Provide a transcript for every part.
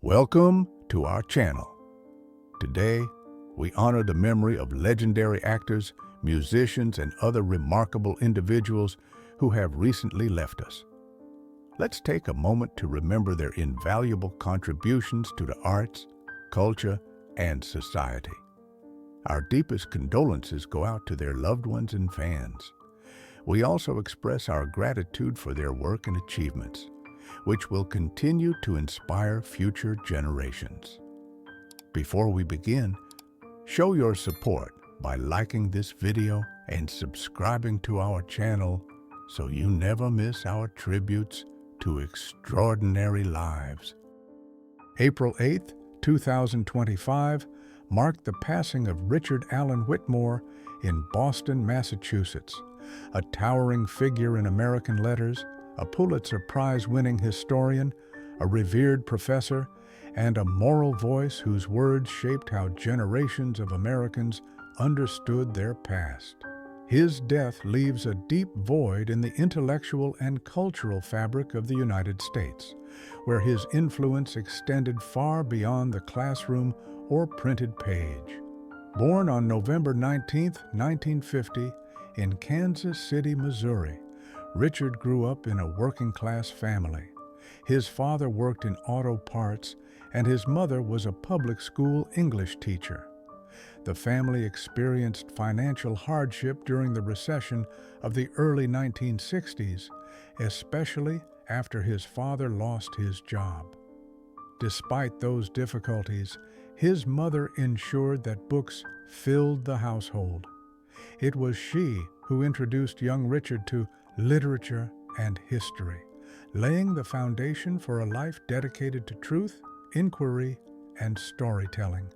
Welcome to our channel. Today, we honor the memory of legendary actors, musicians, and other remarkable individuals who have recently left us. Let's take a moment to remember their invaluable contributions to the arts, culture, and society. Our deepest condolences go out to their loved ones and fans. We also express our gratitude for their work and achievements, which will continue to inspire future generations. Before we begin, show your support by liking this video and subscribing to our channel so you never miss our tributes to extraordinary lives. April 8, 2025 marked the passing of Richard Allen Whitmore in Boston, Massachusetts, a towering figure in American letters, a Pulitzer Prize-winning historian, a revered professor, and a moral voice whose words shaped how generations of Americans understood their past. His death leaves a deep void in the intellectual and cultural fabric of the United States, where his influence extended far beyond the classroom or printed page. Born on November 19, 1950, in Kansas City, Missouri, Richard grew up in a working-class family. His father worked in auto parts, and his mother was a public school English teacher. The family experienced financial hardship during the recession of the early 1960s, especially after his father lost his job. Despite those difficulties, his mother ensured that books filled the household. It was she who introduced young Richard to literature and history, laying the foundation for a life dedicated to truth, inquiry, and storytelling.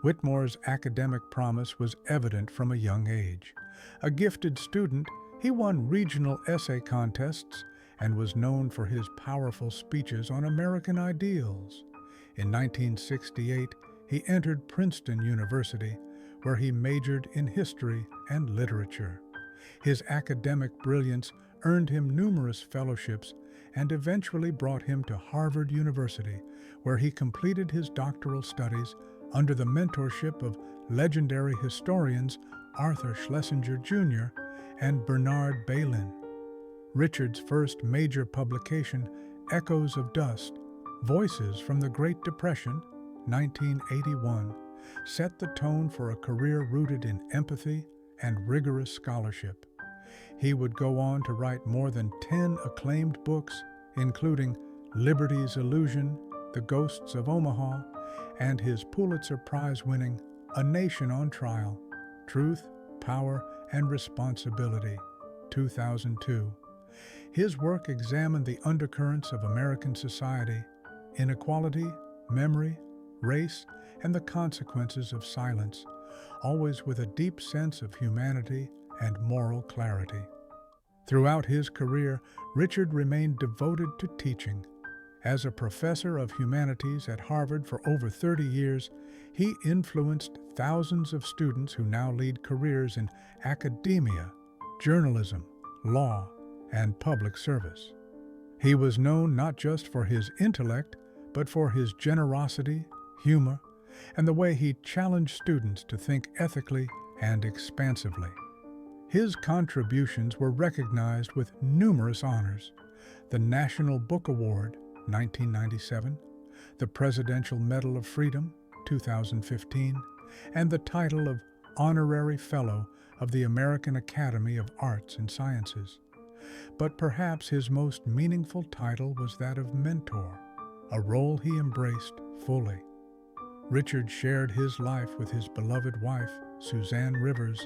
Whitmore's academic promise was evident from a young age. A gifted student, he won regional essay contests and was known for his powerful speeches on American ideals. In 1968, he entered Princeton University, where he majored in history and literature. His academic brilliance earned him numerous fellowships and eventually brought him to Harvard University, where he completed his doctoral studies under the mentorship of legendary historians Arthur Schlesinger Jr. and Bernard Bailyn. Richard's first major publication, Echoes of Dust, Voices from the Great Depression, 1981, set the tone for a career rooted in empathy and rigorous scholarship. He would go on to write more than 10 acclaimed books, including Liberty's Illusion, The Ghosts of Omaha, and his Pulitzer Prize-winning A Nation on Trial, Truth, Power, and Responsibility, 2002. His work examined the undercurrents of American society, inequality, memory, race, and the consequences of silence, always with a deep sense of humanity and moral clarity. Throughout his career, Richard remained devoted to teaching. As a professor of humanities at Harvard for over 30 years, he influenced thousands of students who now lead careers in academia, journalism, law, and public service. He was known not just for his intellect, but for his generosity, humor, and the way he challenged students to think ethically and expansively. His contributions were recognized with numerous honors: the National Book Award, 1997, the Presidential Medal of Freedom, 2015, and the title of Honorary Fellow of the American Academy of Arts and Sciences. But perhaps his most meaningful title was that of mentor, a role he embraced fully. Richard shared his life with his beloved wife, Suzanne Rivers,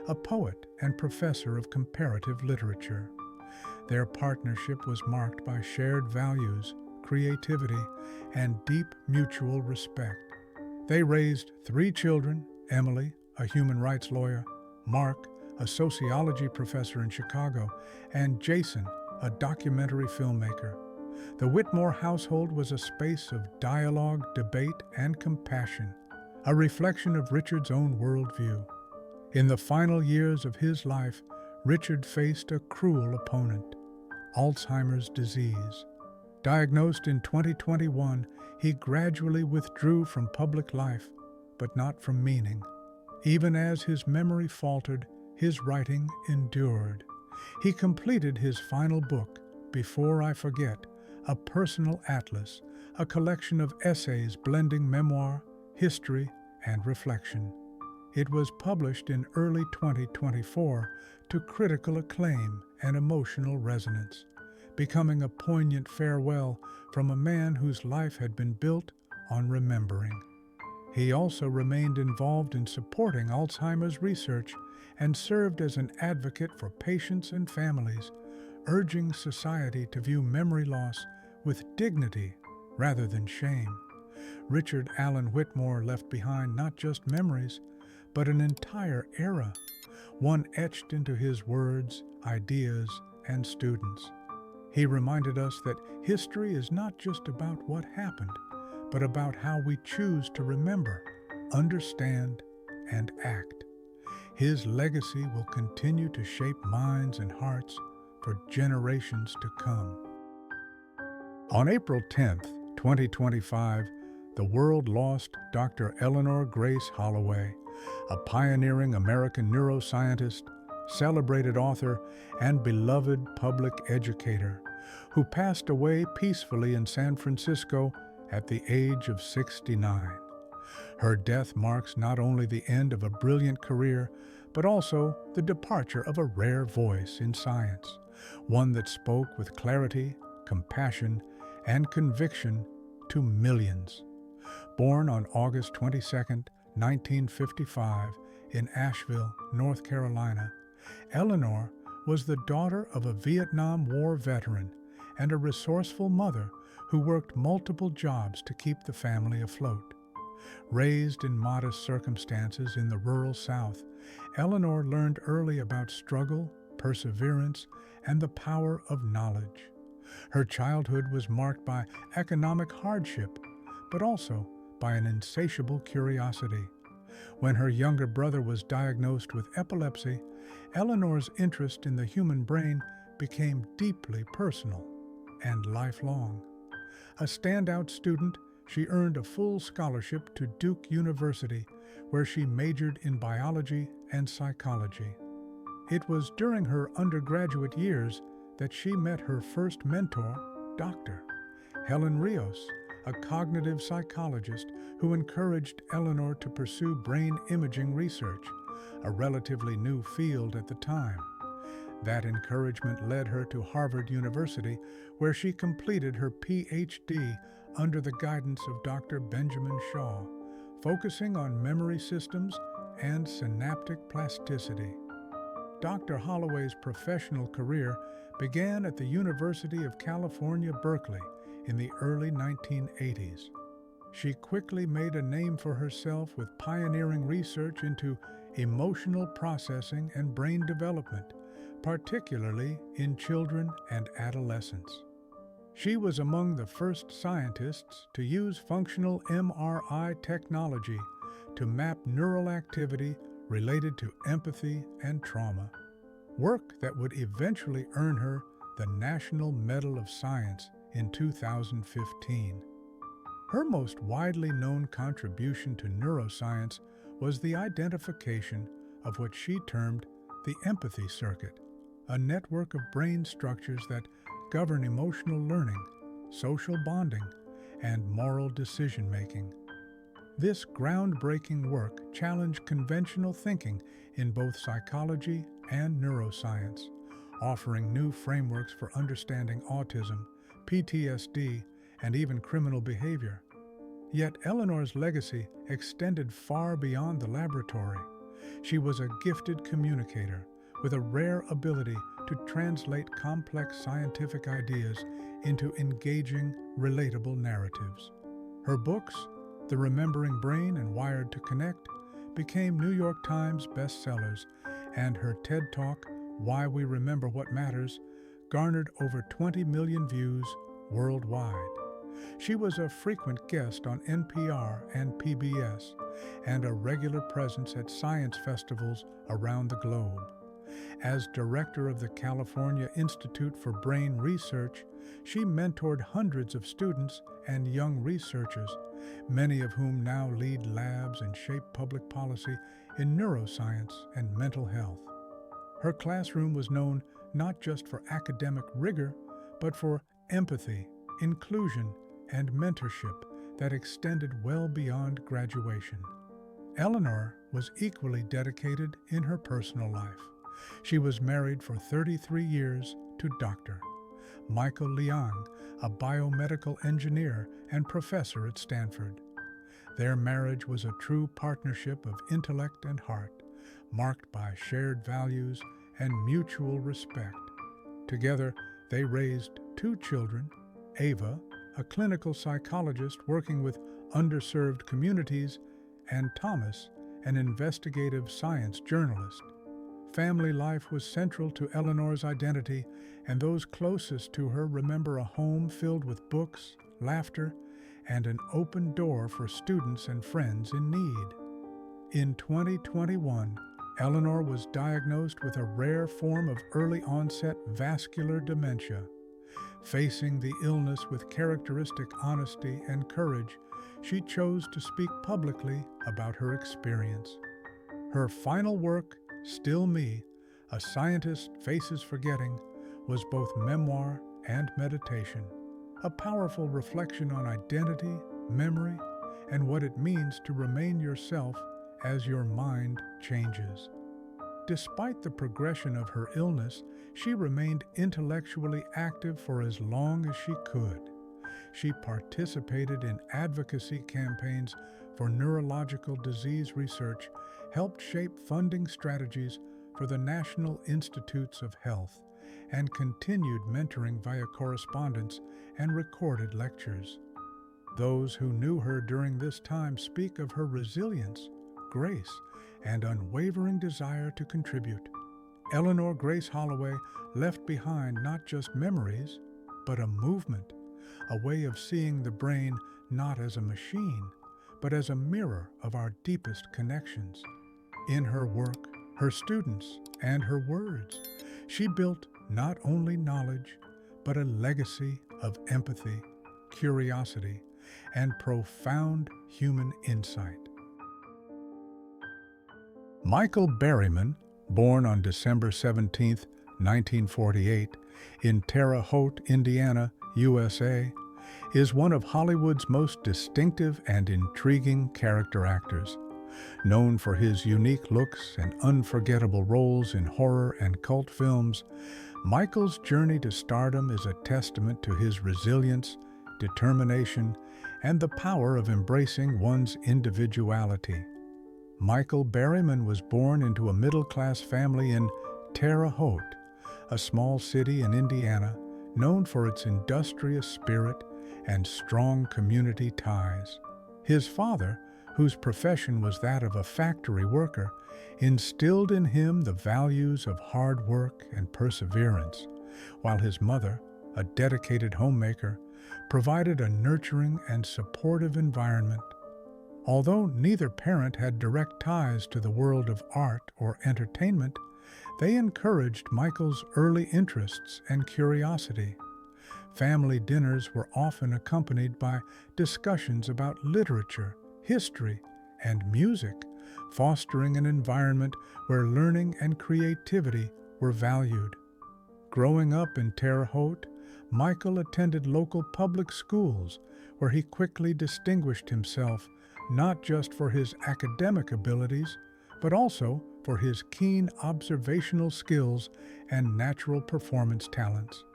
a poet and professor of comparative literature. Their partnership was marked by shared values, creativity, and deep mutual respect. They raised 3 children: Emily, a human rights lawyer; Mark, a sociology professor in Chicago; and Jason, a documentary filmmaker. The Whitmore household was a space of dialogue, debate, and compassion, a reflection of Richard's own worldview. In the final years of his life, Richard faced a cruel opponent, Alzheimer's disease. Diagnosed in 2021, he gradually withdrew from public life, but not from meaning. Even as his memory faltered, his writing endured. He completed his final book, Before I Forget, a personal atlas, a collection of essays blending memoir, history, and reflection. It was published in early 2024 to critical acclaim and emotional resonance, becoming a poignant farewell from a man whose life had been built on remembering. He also remained involved in supporting Alzheimer's research and served as an advocate for patients and families, urging society to view memory loss with dignity rather than shame. Richard Allen Whitmore left behind not just memories, but an entire era, one etched into his words, ideas, and students. He reminded us that history is not just about what happened, but about how we choose to remember, understand, and act. His legacy will continue to shape minds and hearts for generations to come. On April 10th, 2025, the world lost Dr. Eleanor Grace Holloway, a pioneering American neuroscientist, celebrated author, and beloved public educator, who passed away peacefully in San Francisco at the age of 69. Her death marks not only the end of a brilliant career, but also the departure of a rare voice in science, one that spoke with clarity, compassion, and conviction to millions. Born on August 22, 1955, in Asheville, North Carolina, Eleanor was the daughter of a Vietnam War veteran and a resourceful mother who worked multiple jobs to keep the family afloat. Raised in modest circumstances in the rural South, Eleanor learned early about struggle, perseverance, and the power of knowledge. Her childhood was marked by economic hardship, but also by an insatiable curiosity. When her younger brother was diagnosed with epilepsy, Eleanor's interest in the human brain became deeply personal and lifelong. A standout student, she earned a full scholarship to Duke University, where she majored in biology and psychology. It was during her undergraduate years that she met her first mentor, Dr. Helen Rios, a cognitive psychologist who encouraged Eleanor to pursue brain imaging research, a relatively new field at the time. That encouragement led her to Harvard University, where she completed her PhD under the guidance of Dr. Benjamin Shaw, focusing on memory systems and synaptic plasticity. Dr. Holloway's professional career began at the University of California, Berkeley, in the early 1980s. She quickly made a name for herself with pioneering research into emotional processing and brain development, particularly in children and adolescents. She was among the first scientists to use functional MRI technology to map neural activity related to empathy and trauma, work that would eventually earn her the National Medal of Science in 2015. Her most widely known contribution to neuroscience was the identification of what she termed the empathy circuit, a network of brain structures that govern emotional learning, social bonding, and moral decision-making. This groundbreaking work challenged conventional thinking in both psychology and neuroscience, offering new frameworks for understanding autism, PTSD, and even criminal behavior. Yet Eleanor's legacy extended far beyond the laboratory. She was a gifted communicator with a rare ability to translate complex scientific ideas into engaging, relatable narratives. Her books, The Remembering Brain and Wired to Connect, became New York Times bestsellers, and her TED Talk, Why We Remember What Matters, garnered over 20 million views worldwide. She was a frequent guest on NPR and PBS, and a regular presence at science festivals around the globe. As director of the California Institute for Brain Research, she mentored hundreds of students and young researchers, many of whom now lead labs and shape public policy in neuroscience and mental health. Her classroom was known not just for academic rigor, but for empathy, inclusion, and mentorship that extended well beyond graduation. Eleanor was equally dedicated in her personal life. She was married for 33 years to Dr. Michael Leong, a biomedical engineer and professor at Stanford. Their marriage was a true partnership of intellect and heart, marked by shared values and mutual respect. Together, they raised 2 children, Ava, a clinical psychologist working with underserved communities, and Thomas, an investigative science journalist. Family life was central to Eleanor's identity, and those closest to her remember a home filled with books, laughter, and an open door for students and friends in need. In 2021, Eleanor was diagnosed with a rare form of early-onset vascular dementia. Facing the illness with characteristic honesty and courage, she chose to speak publicly about her experience. Her final work, Still Me, A Scientist Faces Forgetting, was both memoir and meditation, a powerful reflection on identity, memory, and what it means to remain yourself as your mind changes. Despite the progression of her illness, she remained intellectually active for as long as she could. She participated in advocacy campaigns for neurological disease research, helped shape funding strategies for the National Institutes of Health, and continued mentoring via correspondence and recorded lectures. Those who knew her during this time speak of her resilience, grace, and unwavering desire to contribute. Eleanor Grace Holloway left behind not just memories, but a movement, a way of seeing the brain not as a machine, but as a mirror of our deepest connections. In her work, her students, and her words, she built not only knowledge, but a legacy of empathy, curiosity, and profound human insight. Michael Berryman, born on December 17, 1948, in Terre Haute, Indiana, USA, is one of Hollywood's most distinctive and intriguing character actors. Known for his unique looks and unforgettable roles in horror and cult films, Michael's journey to stardom is a testament to his resilience, determination, and the power of embracing one's individuality. Michael Berryman was born into a middle-class family in Terre Haute, a small city in Indiana known for its industrious spirit and strong community ties. His father, whose profession was that of a factory worker, instilled in him the values of hard work and perseverance, while his mother, a dedicated homemaker, provided a nurturing and supportive environment. Although neither parent had direct ties to the world of art or entertainment, they encouraged Michael's early interests and curiosity. Family dinners were often accompanied by discussions about literature, history, and music, fostering an environment where learning and creativity were valued. Growing up in Terre Haute, Michael attended local public schools, where he quickly distinguished himself not just for his academic abilities, but also for his keen observational skills and natural performance talents.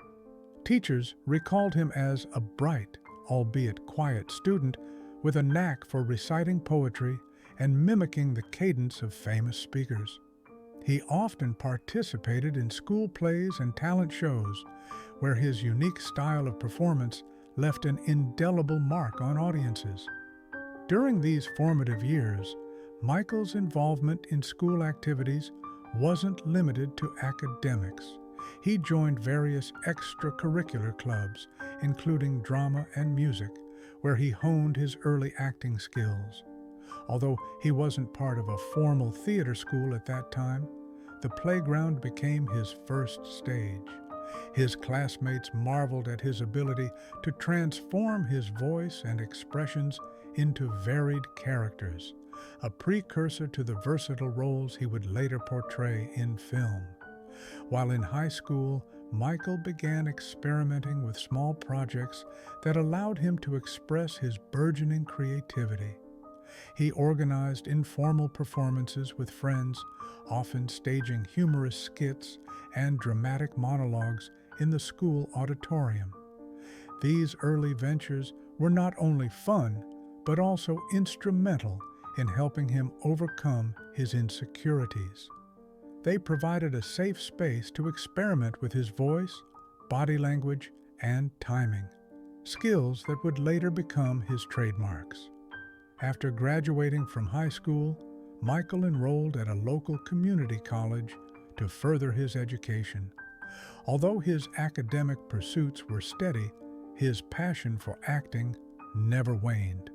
Teachers recalled him as a bright, albeit quiet student with a knack for reciting poetry and mimicking the cadence of famous speakers. He often participated in school plays and talent shows, where his unique style of performance left an indelible mark on audiences. During these formative years, Michael's involvement in school activities wasn't limited to academics. He joined various extracurricular clubs, including drama and music, where he honed his early acting skills. Although he wasn't part of a formal theater school at that time, the playground became his first stage. His classmates marveled at his ability to transform his voice and expressions into varied characters, a precursor to the versatile roles he would later portray in film. While in high school, Michael began experimenting with small projects that allowed him to express his burgeoning creativity. He organized informal performances with friends, often staging humorous skits and dramatic monologues in the school auditorium. These early ventures were not only fun, but also instrumental in helping him overcome his insecurities. They provided a safe space to experiment with his voice, body language, and timing, skills that would later become his trademarks. After graduating from high school, Michael enrolled at a local community college to further his education. Although his academic pursuits were steady, his passion for acting never waned.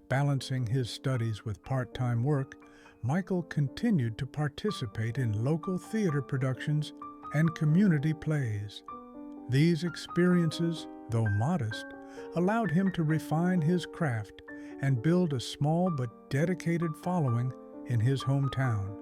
Balancing his studies with part-time work, Michael continued to participate in local theater productions and community plays. These experiences, though modest, allowed him to refine his craft and build a small but dedicated following in his hometown.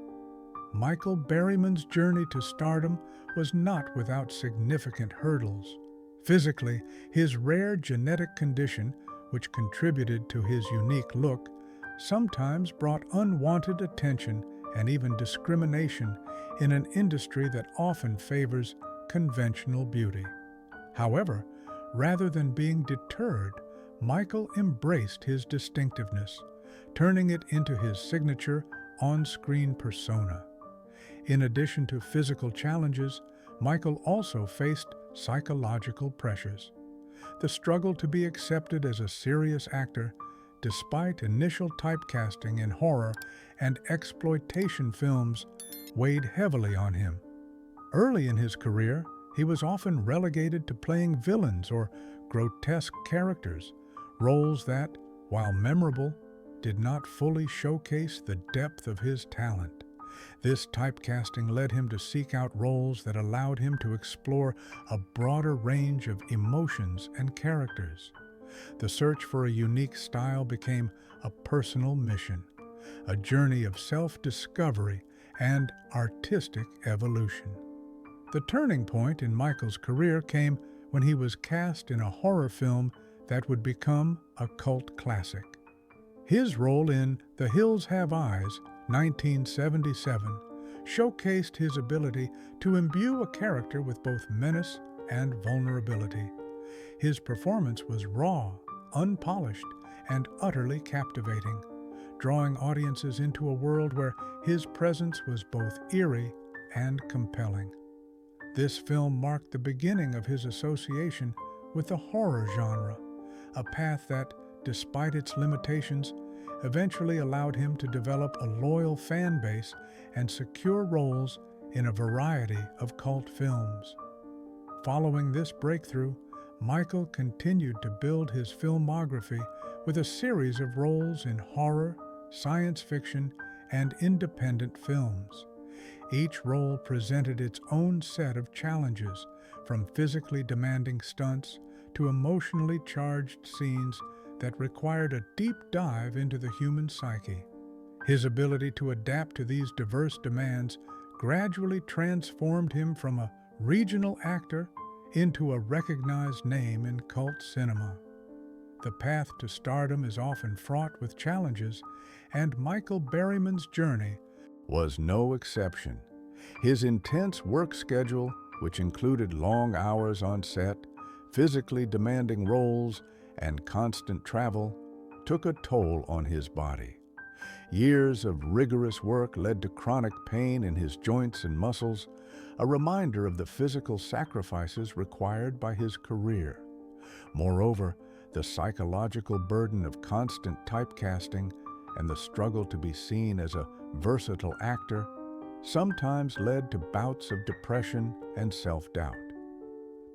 Michael Berryman's journey to stardom was not without significant hurdles. Physically, his rare genetic condition, which contributed to his unique look, sometimes brought unwanted attention and even discrimination in an industry that often favors conventional beauty. However, rather than being deterred, Michael embraced his distinctiveness, turning it into his signature on-screen persona. In addition to physical challenges, Michael also faced psychological pressures. The struggle to be accepted as a serious actor, despite initial typecasting in horror and exploitation films, weighed heavily on him. Early in his career, he was often relegated to playing villains or grotesque characters, roles that, while memorable, did not fully showcase the depth of his talent. This typecasting led him to seek out roles that allowed him to explore a broader range of emotions and characters. The search for a unique style became a personal mission, a journey of self-discovery and artistic evolution. The turning point in Michael's career came when he was cast in a horror film that would become a cult classic. His role in The Hills Have Eyes, 1977, showcased his ability to imbue a character with both menace and vulnerability. His performance was raw, unpolished, and utterly captivating, drawing audiences into a world where his presence was both eerie and compelling. This film marked the beginning of his association with the horror genre, a path that, despite its limitations, eventually allowed him to develop a loyal fan base and secure roles in a variety of cult films. Following this breakthrough, Michael continued to build his filmography with a series of roles in horror, science fiction, and independent films. Each role presented its own set of challenges, from physically demanding stunts to emotionally charged scenes that required a deep dive into the human psyche. His ability to adapt to these diverse demands gradually transformed him from a regional actor into a recognized name in cult cinema. The path to stardom is often fraught with challenges, and Michael Berryman's journey was no exception. His intense work schedule, which included long hours on set, physically demanding roles, and constant travel, took a toll on his body. Years of rigorous work led to chronic pain in his joints and muscles, a reminder of the physical sacrifices required by his career. Moreover, the psychological burden of constant typecasting and the struggle to be seen as a versatile actor sometimes led to bouts of depression and self-doubt.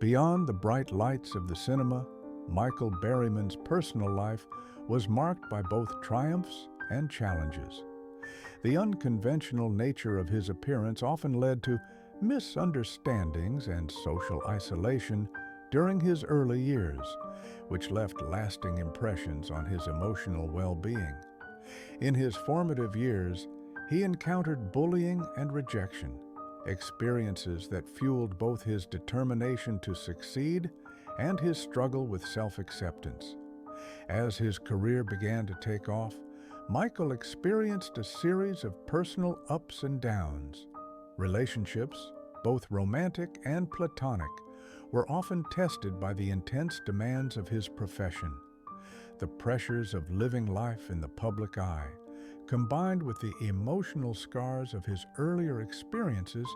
Beyond the bright lights of the cinema, Michael Berryman's personal life was marked by both triumphs and challenges. The unconventional nature of his appearance often led to misunderstandings and social isolation during his early years, which left lasting impressions on his emotional well-being. In his formative years, he encountered bullying and rejection, experiences that fueled both his determination to succeed and his struggle with self-acceptance. As his career began to take off, Michael experienced a series of personal ups and downs. Relationships, both romantic and platonic, were often tested by the intense demands of his profession. The pressures of living life in the public eye, combined with the emotional scars of his earlier experiences,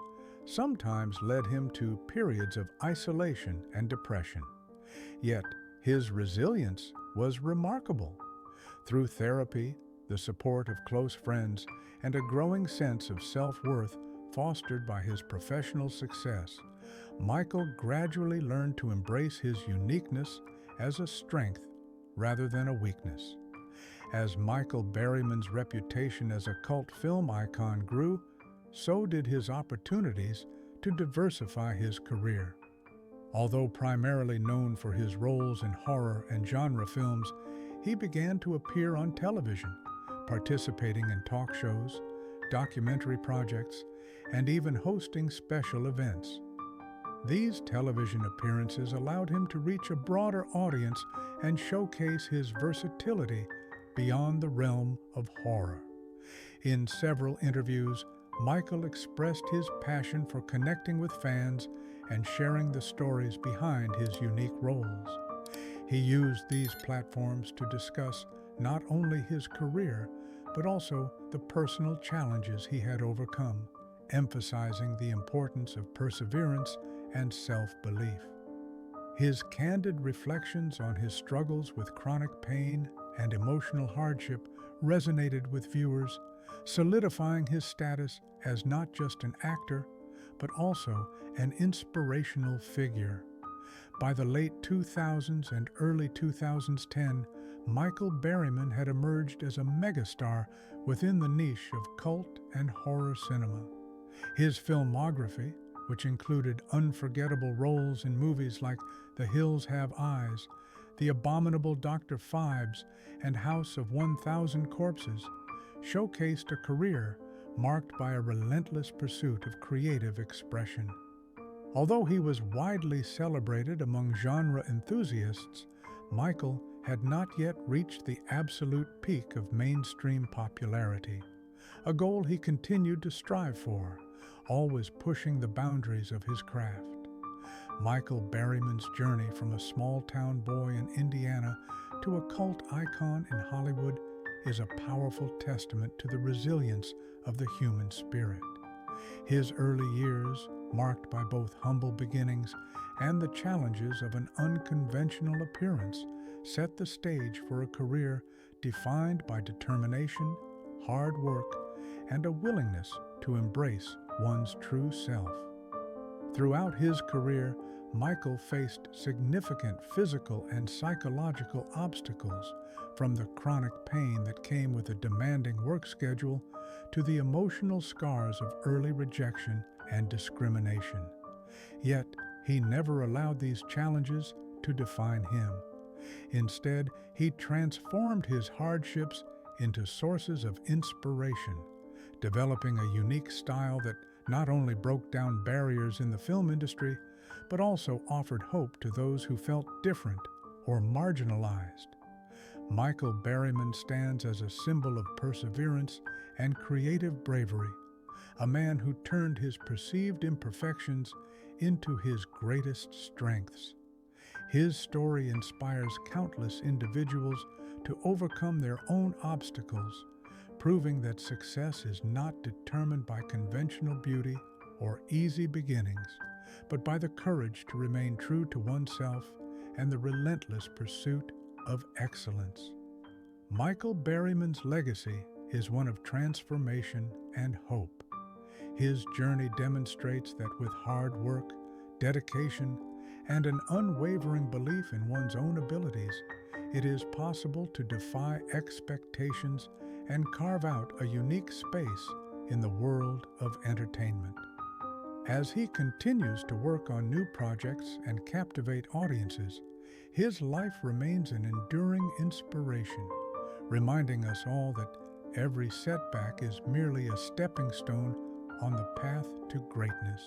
sometimes led him to periods of isolation and depression. Yet, his resilience was remarkable. Through therapy, the support of close friends, and a growing sense of self-worth fostered by his professional success, Michael gradually learned to embrace his uniqueness as a strength rather than a weakness. As Michael Berryman's reputation as a cult film icon grew, so did his opportunities to diversify his career. Although primarily known for his roles in horror and genre films, he began to appear on television, participating in talk shows, documentary projects, and even hosting special events. These television appearances allowed him to reach a broader audience and showcase his versatility beyond the realm of horror. In several interviews, Michael expressed his passion for connecting with fans and sharing the stories behind his unique roles. He used these platforms to discuss not only his career, but also the personal challenges he had overcome, emphasizing the importance of perseverance and self-belief. His candid reflections on his struggles with chronic pain and emotional hardship resonated with viewers, solidifying his status as not just an actor, but also an inspirational figure. By the late 2000s and early 2010, Michael Berryman had emerged as a megastar within the niche of cult and horror cinema. His filmography, which included unforgettable roles in movies like The Hills Have Eyes, The Abominable Dr. Phibes, and House of 1,000 Corpses, showcased a career marked by a relentless pursuit of creative expression. Although he was widely celebrated among genre enthusiasts, Michael had not yet reached the absolute peak of mainstream popularity, a goal he continued to strive for, always pushing the boundaries of his craft. Michael Berryman's journey from a small-town boy in Indiana to a cult icon in Hollywood is a powerful testament to the resilience of the human spirit. His early years, marked by both humble beginnings and the challenges of an unconventional appearance, set the stage for a career defined by determination, hard work, and a willingness to embrace one's true self. Throughout his career, Michael faced significant physical and psychological obstacles, from the chronic pain that came with a demanding work schedule to the emotional scars of early rejection and discrimination. Yet, he never allowed these challenges to define him. Instead, he transformed his hardships into sources of inspiration, developing a unique style that not only broke down barriers in the film industry, but also offered hope to those who felt different or marginalized. Michael Berryman stands as a symbol of perseverance and creative bravery, a man who turned his perceived imperfections into his greatest strengths. His story inspires countless individuals to overcome their own obstacles, proving that success is not determined by conventional beauty or easy beginnings, but by the courage to remain true to oneself and the relentless pursuit of excellence. Michael Berryman's legacy is one of transformation and hope. His journey demonstrates that with hard work, dedication, and an unwavering belief in one's own abilities, it is possible to defy expectations and carve out a unique space in the world of entertainment. As he continues to work on new projects and captivate audiences, his life remains an enduring inspiration, reminding us all that every setback is merely a stepping stone on the path to greatness.